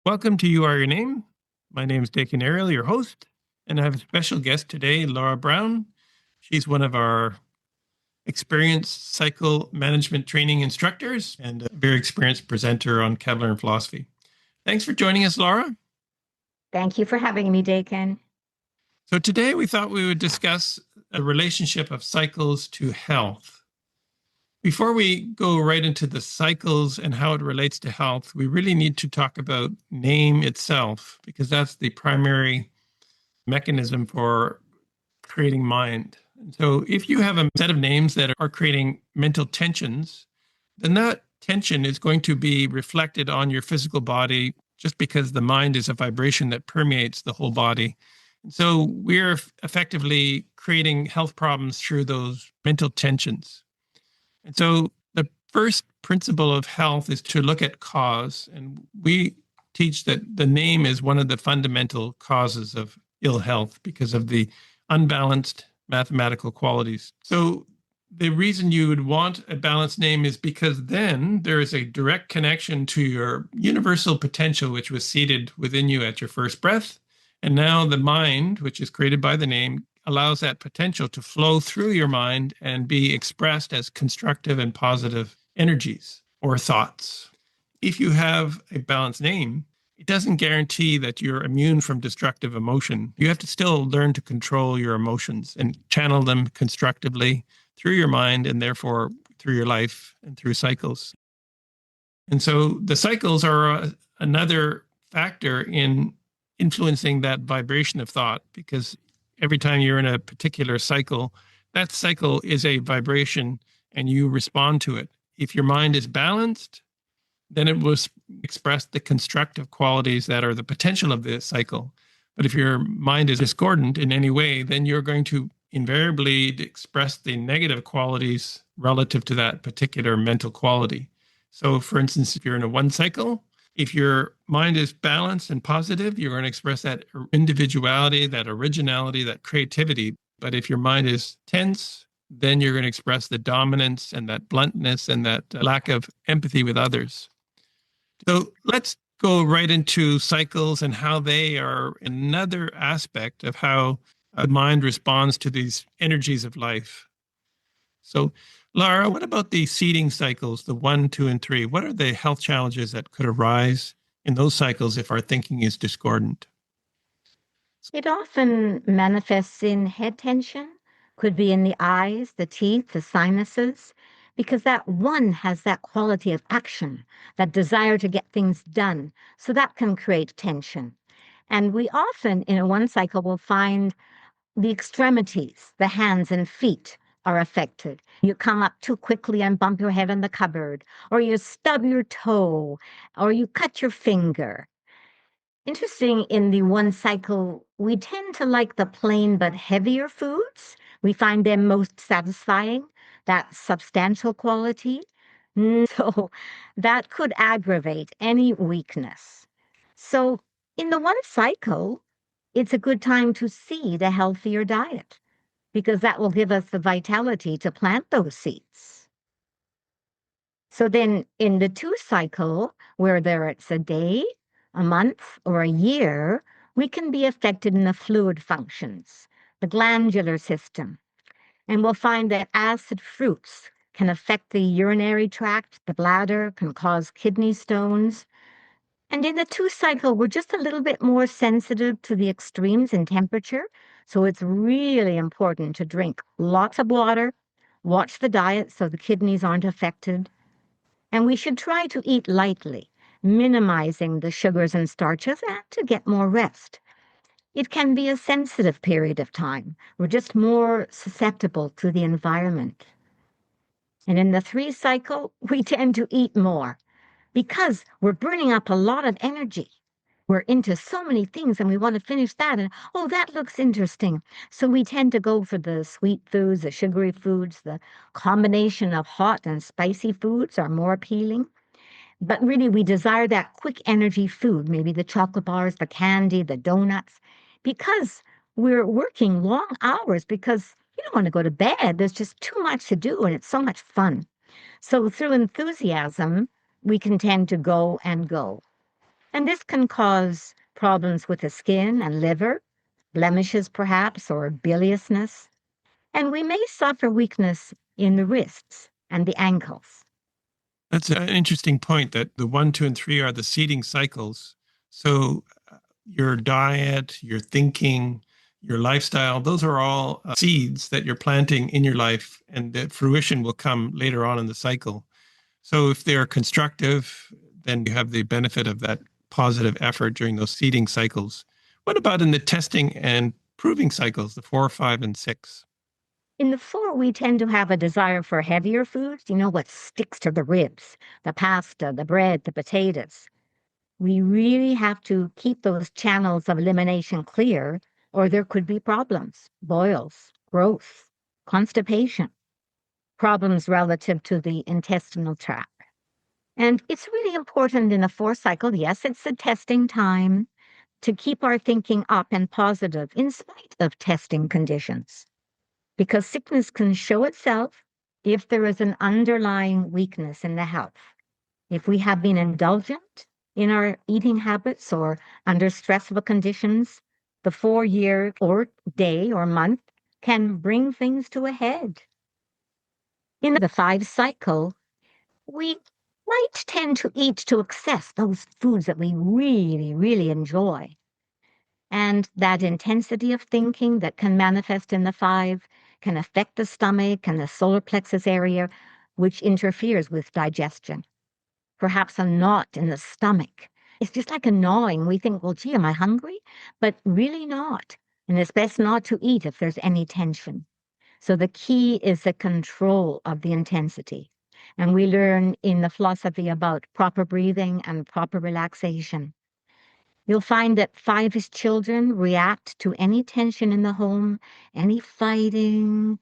Welcome to You Are Your Name. My name is Daken Ariel, your host, and I have a special guest today, Laara Brown. She's one of our experienced cycle management training instructors and a very experienced presenter on Kabalarian Philosophy. Thanks for joining us, Laara. Thank you for having me, Daken. So today we thought we would discuss a relationship of cycles to health. Before we go right into the cycles and how it relates to health, we really need to talk about name itself, because that's the primary mechanism for creating mind. And so if you have a set of names that are creating mental tensions, then that tension is going to be reflected on your physical body, just because the mind is a vibration that permeates the whole body. And so we're effectively creating health problems through those mental tensions. And so the first principle of health is to look at cause. And we teach that the name is one of the fundamental causes of ill health because of the unbalanced mathematical qualities. So the reason you would want a balanced name is because then there is a direct connection to your universal potential, which was seated within you at your first breath. And now the mind, which is created by the name, allows that potential to flow through your mind and be expressed as constructive and positive energies or thoughts. If you have a balanced name, it doesn't guarantee that you're immune from destructive emotion. You have to still learn to control your emotions and channel them constructively through your mind and therefore through your life and through cycles. And so the cycles are another factor in influencing that vibration of thought, because every time you're in a particular cycle, that cycle is a vibration and you respond to it. If your mind is balanced, then it will express the constructive qualities that are the potential of the cycle. But if your mind is discordant in any way, then you're going to invariably express the negative qualities relative to that particular mental quality. So for instance, if you're in a one cycle, if your mind is balanced and positive, you're going to express that individuality, that originality, that creativity. But if your mind is tense, then you're going to express the dominance and that bluntness and that lack of empathy with others. So let's go right into cycles and how they are another aspect of how a mind responds to these energies of life. So Laara, what about the seeding cycles, the 1, 2, and 3? What are the health challenges that could arise in those cycles if our thinking is discordant? It often manifests in head tension, could be in the eyes, the teeth, the sinuses, because that one has that quality of action, that desire to get things done. So that can create tension. And we often, in a one cycle, will find the extremities, the hands and feet, are affected. You come up too quickly and bump your head on the cupboard, or you stub your toe, or you cut your finger. Interesting, in the one cycle, we tend to like the plain but heavier foods. We find them most satisfying, that substantial quality. So that could aggravate any weakness. So in the one cycle, it's a good time to seed a healthier diet, because that will give us the vitality to plant those seeds. So then in the two cycle, whether it's a day, a month, or a year, we can be affected in the fluid functions, the glandular system. And we'll find that acid fruits can affect the urinary tract, the bladder, can cause kidney stones. And in the two cycle, we're just a little bit more sensitive to the extremes in temperature. So it's really important to drink lots of water, watch the diet so the kidneys aren't affected. And we should try to eat lightly, minimizing the sugars and starches, and to get more rest. It can be a sensitive period of time. We're just more susceptible to the environment. And in the three cycle, we tend to eat more because we're burning up a lot of energy. We're into so many things and we want to finish that. And, oh, that looks interesting. So we tend to go for the sweet foods, the sugary foods, the combination of hot and spicy foods are more appealing. But really, we desire that quick energy food, maybe the chocolate bars, the candy, the donuts, because we're working long hours, because you don't want to go to bed. There's just too much to do and it's so much fun. So through enthusiasm, we can tend to go and go. And this can cause problems with the skin and liver, blemishes perhaps, or biliousness. And we may suffer weakness in the wrists and the ankles. That's an interesting point that the 1, 2, and 3 are the seeding cycles. So your diet, your thinking, your lifestyle, those are all seeds that you're planting in your life, and the fruition will come later on in the cycle. So if they're constructive, then you have the benefit of that positive effort during those seeding cycles. What about in the testing and proving cycles, the 4, 5, and 6? In the 4, we tend to have a desire for heavier foods, what sticks to the ribs, the pasta, the bread, the potatoes. We really have to keep those channels of elimination clear, or there could be problems, boils, growth, constipation, problems relative to the intestinal tract. And it's really important in the 4 cycle, yes, it's a testing time, to keep our thinking up and positive in spite of testing conditions. Because sickness can show itself if there is an underlying weakness in the health. If we have been indulgent in our eating habits or under stressful conditions, the 4-year or day or month can bring things to a head. In the 5 cycle, we might tend to eat to excess those foods that we really, really enjoy. And that intensity of thinking that can manifest in the 5 can affect the stomach and the solar plexus area, which interferes with digestion. Perhaps a knot in the stomach. It's just like a gnawing. We think, well, gee, am I hungry? But really not. And it's best not to eat if there's any tension. So the key is the control of the intensity. And we learn in the philosophy about proper breathing and proper relaxation. You'll find that 5-ish children react to any tension in the home, any fighting.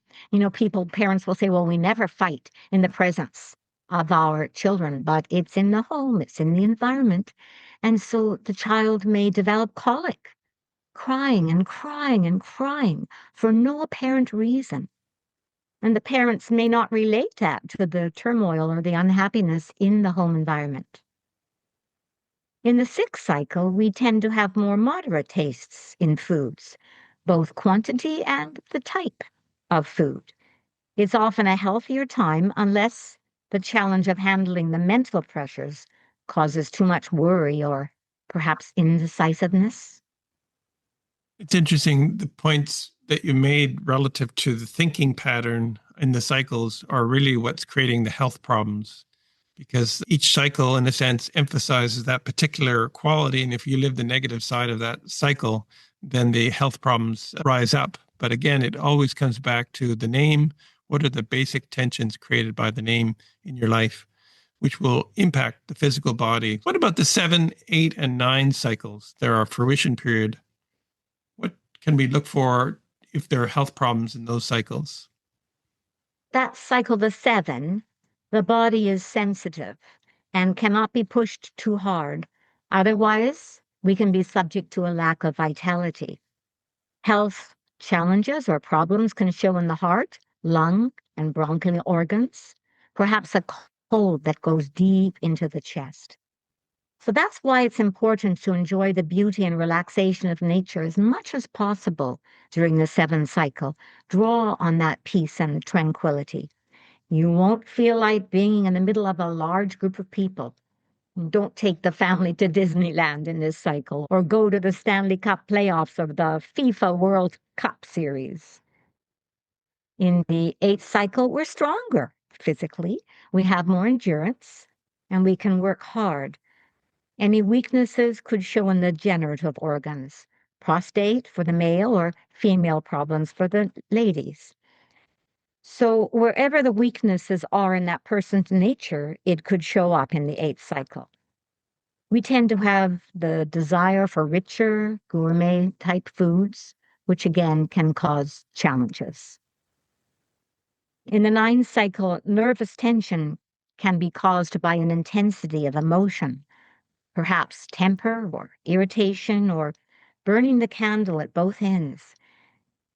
Parents will say, well, we never fight in the presence of our children, but it's in the home, it's in the environment. And so the child may develop colic, crying and crying and crying for no apparent reason. And the parents may not relate that to the turmoil or the unhappiness in the home environment. In the 6th cycle, we tend to have more moderate tastes in foods, both quantity and the type of food. It's often a healthier time unless the challenge of handling the mental pressures causes too much worry or perhaps indecisiveness. It's interesting, the points that you made relative to the thinking pattern in the cycles are really what's creating the health problems, because each cycle, in a sense, emphasizes that particular quality. And if you live the negative side of that cycle, then the health problems rise up. But again, it always comes back to the name. What are the basic tensions created by the name in your life, which will impact the physical body? What about the 7, 8, and 9 cycles? They're our fruition period. What can we look for if there are health problems in those cycles? That cycle, the 7, the body is sensitive and cannot be pushed too hard. Otherwise, we can be subject to a lack of vitality. Health challenges or problems can show in the heart, lung, and bronchial organs, perhaps a cold that goes deep into the chest. So that's why it's important to enjoy the beauty and relaxation of nature as much as possible during the 7 cycle. Draw on that peace and tranquility. You won't feel like being in the middle of a large group of people. Don't take the family to Disneyland in this cycle or go to the Stanley Cup playoffs of the FIFA World Cup series. In the 8th cycle, we're stronger physically. We have more endurance and we can work hard. Any weaknesses could show in the generative organs, prostate for the male or female problems for the ladies. So wherever the weaknesses are in that person's nature, it could show up in the 8th cycle. We tend to have the desire for richer, gourmet type foods, which again can cause challenges. In the 9th cycle, nervous tension can be caused by an intensity of emotion, perhaps temper or irritation or burning the candle at both ends.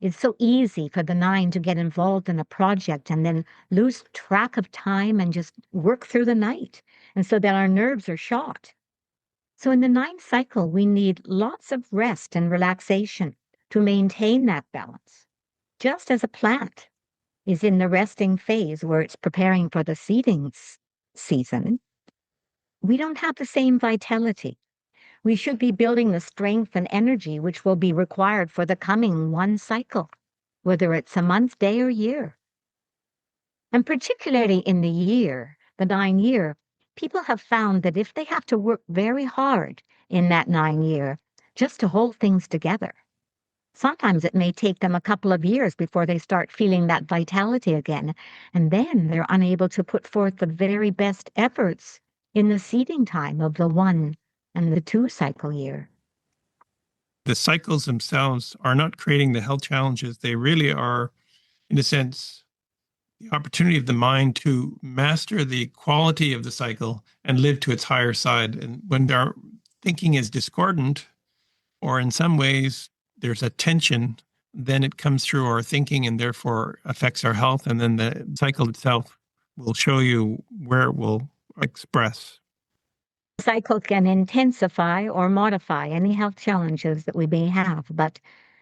It's so easy for the 9 to get involved in a project and then lose track of time and just work through the night. And so that our nerves are shot. So in the ninth cycle, we need lots of rest and relaxation to maintain that balance. Just as a plant is in the resting phase where it's preparing for the seeding season, we don't have the same vitality. We should be building the strength and energy which will be required for the coming one cycle, whether it's a month, day, or year. And particularly in the year, the 9 year, people have found that if they have to work very hard in that 9 year just to hold things together, sometimes it may take them a couple of years before they start feeling that vitality again. And then they're unable to put forth the very best efforts in the seeding time of the 1 and the 2 cycle year. The cycles themselves are not creating the health challenges. They really are, in a sense, the opportunity of the mind to master the quality of the cycle and live to its higher side. And when our thinking is discordant, or in some ways there's a tension, then it comes through our thinking and therefore affects our health. And then the cycle itself will show you where it will express. The cycle can intensify or modify any health challenges that we may have, but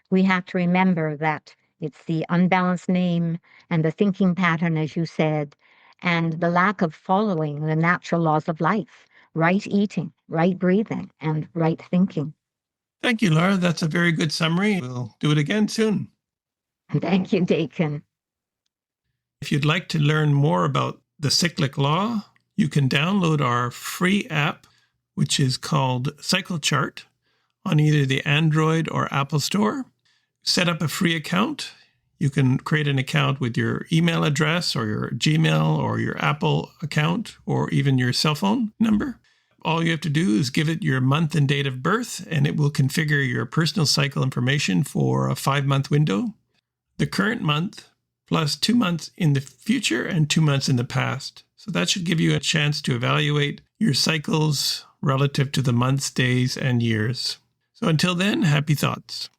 we have to remember that it's the unbalanced name and the thinking pattern, as you said, and the lack of following the natural laws of life, right eating, right breathing, and right thinking. Thank you, Laara. That's a very good summary. We'll do it again soon. Thank you, Daken. If you'd like to learn more about the Cyclic Law, you can download our free app, which is called Cycle Chart, on either the Android or Apple Store. Set up a free account. You can create an account with your email address or your Gmail or your Apple account or even your cell phone number. All you have to do is give it your month and date of birth, and it will configure your personal cycle information for a 5-month window. The current month plus 2 months in the future and 2 months in the past. So that should give you a chance to evaluate your cycles relative to the months, days, and years. So until then, happy thoughts.